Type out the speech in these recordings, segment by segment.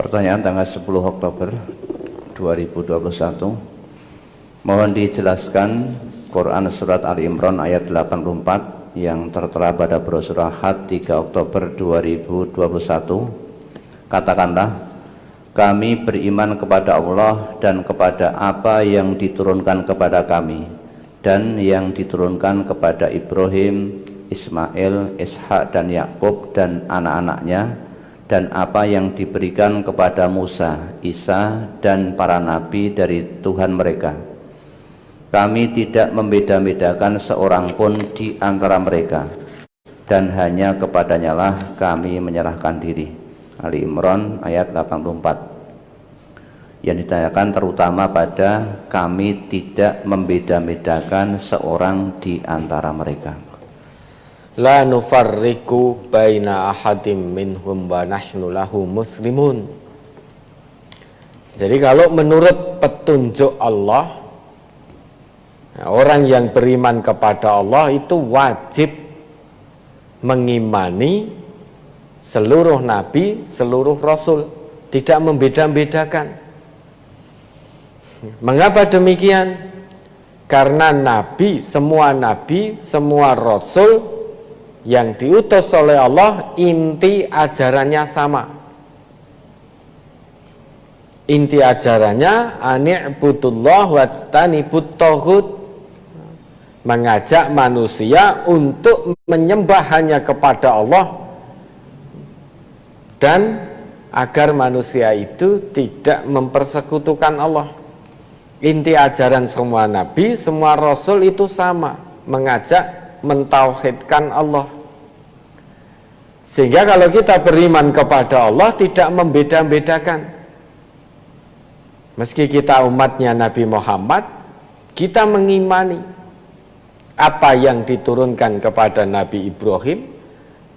Pertanyaan tanggal 10 Oktober 2021. Mohon dijelaskan Quran Surat Ali Imran ayat 84 yang tertera pada brosur Ahad 3 Oktober 2021. Katakanlah, kami beriman kepada Allah dan kepada apa yang diturunkan kepada kami dan yang diturunkan kepada Ibrahim, Ismail, Ishak dan Yakub dan anak-anaknya, dan apa yang diberikan kepada Musa, Isa dan para nabi dari Tuhan mereka. Kami tidak membeda-bedakan seorang pun di antara mereka, dan hanya kepadanya lah kami menyerahkan diri. Ali Imran ayat 84. Yang ditanyakan terutama pada kami tidak membeda-bedakan seorang di antara mereka. La nufarriqu baina ahadim minhum wa nahnu lahu muslimun. Jadi kalau menurut petunjuk Allah, orang yang beriman kepada Allah itu wajib mengimani seluruh nabi, seluruh rasul, tidak membeda-bedakan. Mengapa demikian? Karena nabi, semua rasul yang diutus oleh Allah, inti ajarannya sama. Inti ajarannya ani'budullah wajtanibut taghut, mengajak manusia untuk menyembah hanya kepada Allah dan agar manusia itu tidak mempersekutukan Allah. Inti ajaran semua nabi, semua rasul itu sama, mengajak mentauhidkan Allah. Sehingga kalau kita beriman kepada Allah tidak membeda-bedakan. Meski kita umatnya Nabi Muhammad, kita mengimani apa yang diturunkan kepada Nabi Ibrahim,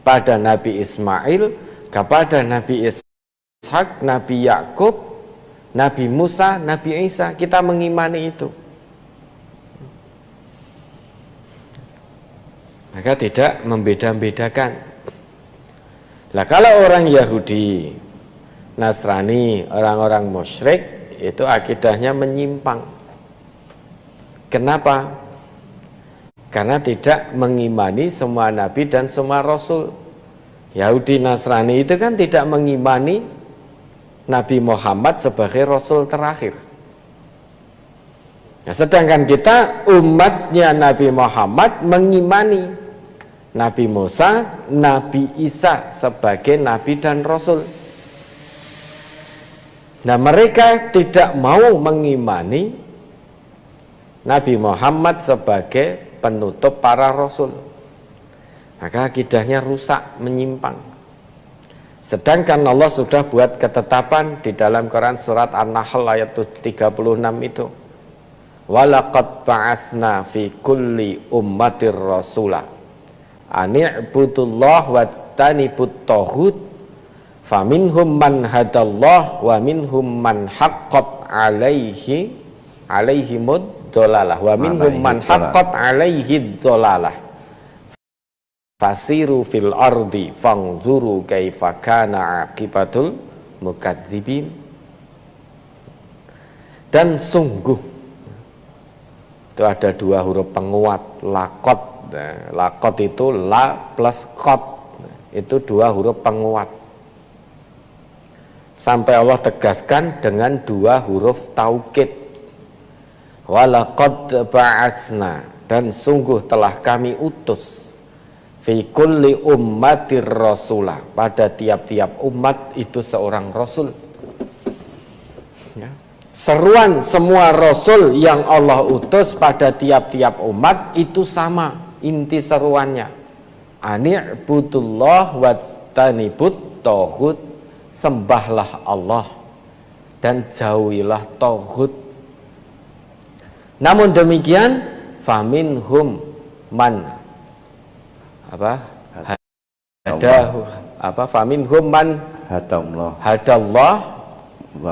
pada Nabi Ismail, kepada Nabi Ishak, Nabi Yakub, Nabi Musa, Nabi Isa. Kita mengimani itu. Maka tidak membeda-bedakan. Nah, kalau orang Yahudi, Nasrani, orang-orang musyrik, itu akidahnya menyimpang. Kenapa? Karena tidak mengimani semua nabi dan semua rasul. Yahudi, Nasrani itu kan tidak mengimani Nabi Muhammad sebagai rasul terakhir. Nah, sedangkan kita umatnya Nabi Muhammad mengimani Nabi Musa, Nabi Isa sebagai nabi dan rasul. Nah, mereka tidak mau mengimani Nabi Muhammad sebagai penutup para rasul. Maka akidahnya rusak, menyimpang. Sedangkan Allah sudah buat ketetapan di dalam Quran surat An-Nahl ayat 36 itu. Walaqad ba'asna fi kulli ummatir rasulah ani'budullah wajtanibut taghut faminhum man hadallah wa minhum man haqqat alaihimud dhalalah wa minhum man haqqat alaihid dhalalah fasiru fil ardi fanzuru kaifa kana aqibatul mukadzibin. Dan sungguh itu ada dua huruf penguat, lakot. Nah, lakot itu la plus kot, itu dua huruf penguat. Sampai Allah tegaskan dengan dua huruf taukid. Walaqad ba'atsna, dan sungguh telah kami utus fi kulli ummatir rasulah, pada tiap-tiap umat itu seorang rasul. Ya. Seruan semua rasul yang Allah utus pada tiap-tiap umat itu sama. Inti seruannya ani'budullah wajtanibut taghut, sembahlah Allah dan jauhilah taghut. Namun demikian faminhum man faminhum man hadallah,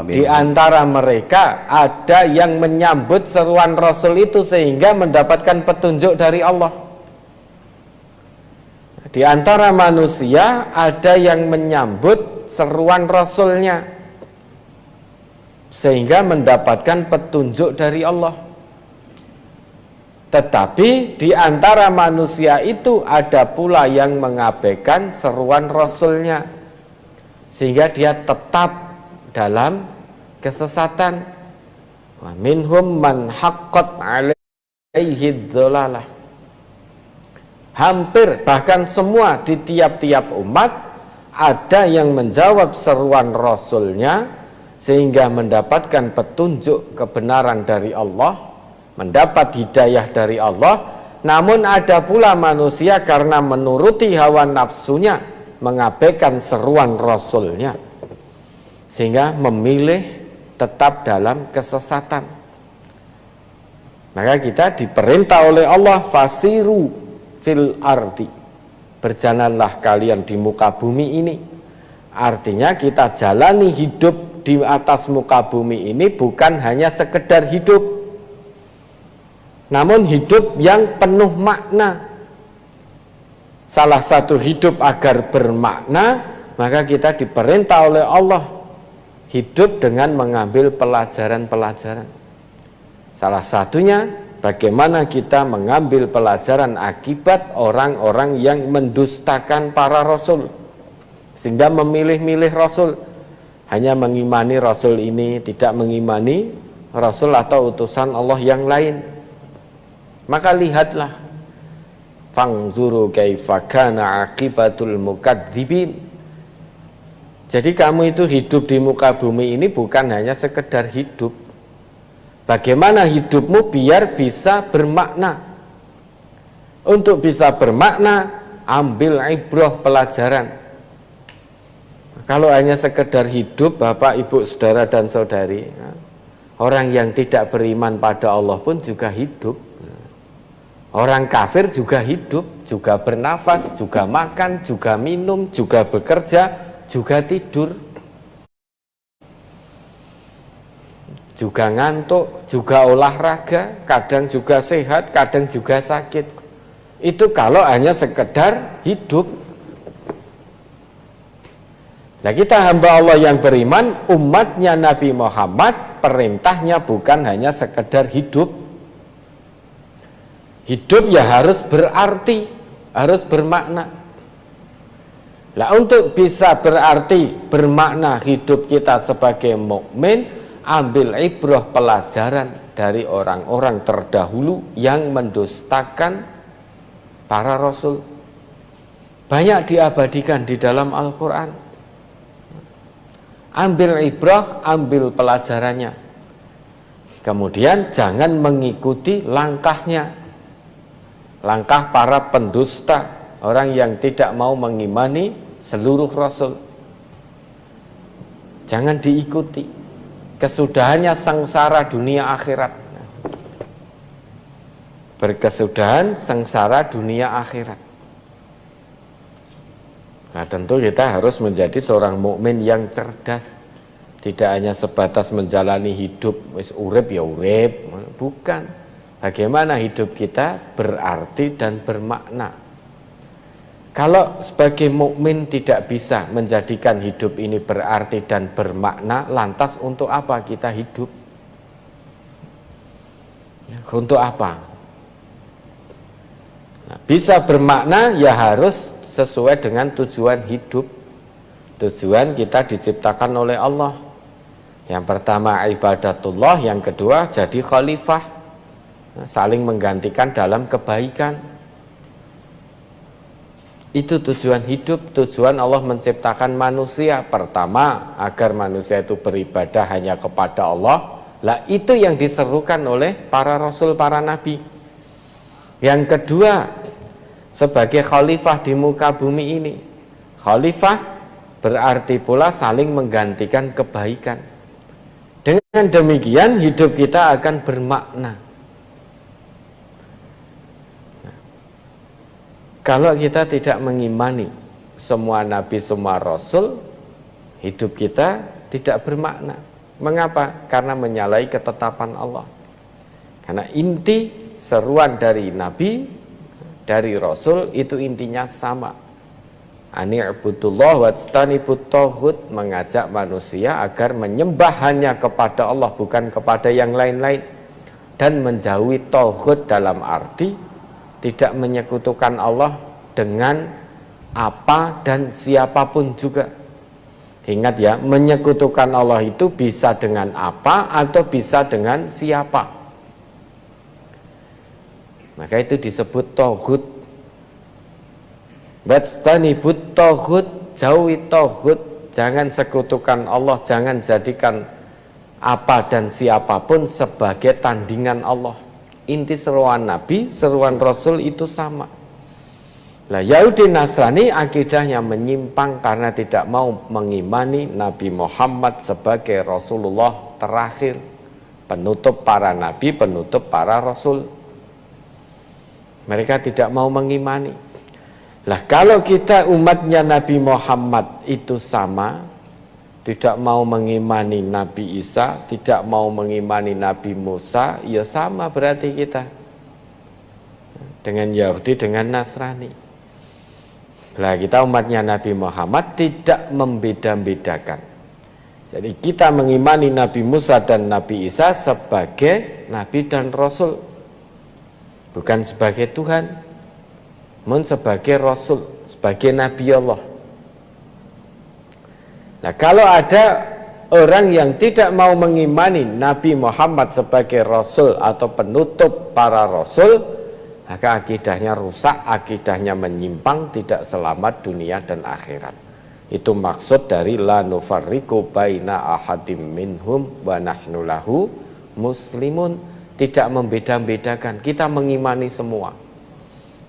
di antara mereka ada yang menyambut seruan rasul itu sehingga mendapatkan petunjuk dari Allah. Di antara manusia ada yang menyambut seruan rasulnya sehingga mendapatkan petunjuk dari Allah. Tetapi di antara manusia itu ada pula yang mengabaikan seruan Rasulnya, sehingga dia tetap dalam kesesatan. Wa minhum man haqqat alaihi dhalalah. Hampir bahkan semua di tiap-tiap umat ada yang menjawab seruan Rasulnya sehingga mendapatkan petunjuk kebenaran dari Allah, mendapat hidayah dari Allah. Namun ada pula manusia karena menuruti hawa nafsunya mengabaikan seruan Rasulnya sehingga memilih tetap dalam kesesatan. Maka kita diperintah oleh Allah, fasiru fil ardi, berjalanlah kalian di muka bumi ini. Artinya kita jalani hidup di atas muka bumi ini bukan hanya sekedar hidup, namun hidup yang penuh makna. Salah satu hidup agar bermakna, maka kita diperintah oleh Allah hidup dengan mengambil pelajaran-pelajaran. Salah satunya bagaimana kita mengambil pelajaran akibat orang-orang yang mendustakan para rasul, sehingga memilih-milih rasul, hanya mengimani rasul ini, tidak mengimani rasul atau utusan Allah yang lain. Maka lihatlah, fangzuru kaifa kana aqibatul mukadzibin. Jadi kamu itu hidup di muka bumi ini bukan hanya sekedar hidup. Bagaimana hidupmu biar bisa bermakna. Untuk bisa bermakna, ambil ibrah, pelajaran. Kalau hanya sekedar hidup, Bapak, Ibu, Saudara dan Saudari, orang yang tidak beriman pada Allah pun juga hidup. Orang kafir juga hidup, juga bernafas, juga makan, juga minum, juga bekerja, juga tidur, juga ngantuk, juga olahraga, kadang juga sehat, kadang juga sakit. Itu kalau hanya sekedar hidup. Nah, kita hamba Allah yang beriman, umatnya Nabi Muhammad, perintahnya bukan hanya sekedar hidup. Hidup ya harus berarti, harus bermakna. Nah, untuk bisa berarti bermakna hidup kita sebagai mukmin, ambil ibrah, pelajaran dari orang-orang terdahulu yang mendustakan para rasul. Banyak diabadikan di dalam Al-Quran. Ambil ibrah, ambil pelajarannya. Kemudian jangan mengikuti langkahnya, langkah para pendusta, orang yang tidak mau mengimani seluruh rasul. Jangan diikuti. Kesudahannya sengsara dunia akhirat. Berkesudahan sengsara dunia akhirat. Nah, tentu kita harus menjadi seorang mukmin yang cerdas. Tidak hanya sebatas menjalani hidup, wis urip ya urip, bukan. Bagaimana hidup kita berarti dan bermakna. Kalau sebagai mukmin tidak bisa menjadikan hidup ini berarti dan bermakna, lantas untuk apa kita hidup? Untuk apa? Nah, bisa bermakna ya harus sesuai dengan tujuan hidup. Tujuan kita diciptakan oleh Allah. Yang pertama ibadatullah, yang kedua jadi khalifah, saling menggantikan dalam kebaikan. Itu tujuan hidup, tujuan Allah menciptakan manusia. Pertama, agar manusia itu beribadah hanya kepada Allah. Lah itu yang diserukan oleh para rasul, para nabi. Yang kedua, sebagai khalifah di muka bumi ini. Khalifah berarti pula saling menggantikan kebaikan. Dengan demikian hidup kita akan bermakna. Kalau kita tidak mengimani semua nabi, semua rasul, hidup kita tidak bermakna. Mengapa? Karena menyalahi ketetapan Allah. Karena inti seruan dari nabi, dari rasul itu intinya sama, Ani'budullah wajtanibut taghut, mengajak manusia agar menyembah hanya kepada Allah, bukan kepada yang lain-lain, dan menjauhi taghut dalam arti tidak menyekutukan Allah dengan apa dan siapapun juga. Ingat ya, menyekutukan Allah itu bisa dengan apa atau bisa dengan siapa. Maka itu disebut taghut. Wajtanibut taghut, jauhi taghut, jangan sekutukan Allah, jangan jadikan apa dan siapapun sebagai tandingan Allah. Inti seruan Nabi, seruan Rasul itu sama. Lah Yahudi Nasrani akidahnya menyimpang karena tidak mau mengimani Nabi Muhammad sebagai Rasulullah terakhir, penutup para nabi, penutup para rasul. Mereka tidak mau mengimani. Lah kalau kita umatnya Nabi Muhammad itu sama, tidak mau mengimani Nabi Isa, tidak mau mengimani Nabi Musa, ya sama berarti kita dengan Yahudi, dengan Nasrani. Lah kita umatnya Nabi Muhammad tidak membeda-bedakan. Jadi kita mengimani Nabi Musa dan Nabi Isa sebagai Nabi dan Rasul, bukan sebagai Tuhan, namun sebagai Rasul, sebagai Nabi Allah. Nah kalau ada orang yang tidak mau mengimani Nabi Muhammad sebagai Rasul atau penutup para Rasul, maka akidahnya rusak, akidahnya menyimpang, tidak selamat dunia dan akhirat. Itu maksud dari la nufarriqu baina ahadim minhum wa nahnu lahu muslimun. Tidak membeda-bedakan, kita mengimani semua.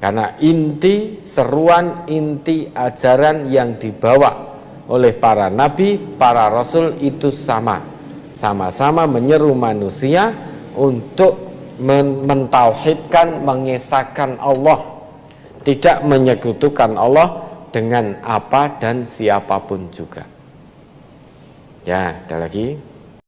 Karena inti seruan, inti ajaran yang dibawa oleh para nabi, para rasul itu sama. Sama-sama menyeru manusia untuk mentauhidkan, mengesahkan Allah, tidak menyekutukan Allah dengan apa dan siapapun juga. Ya, ada lagi.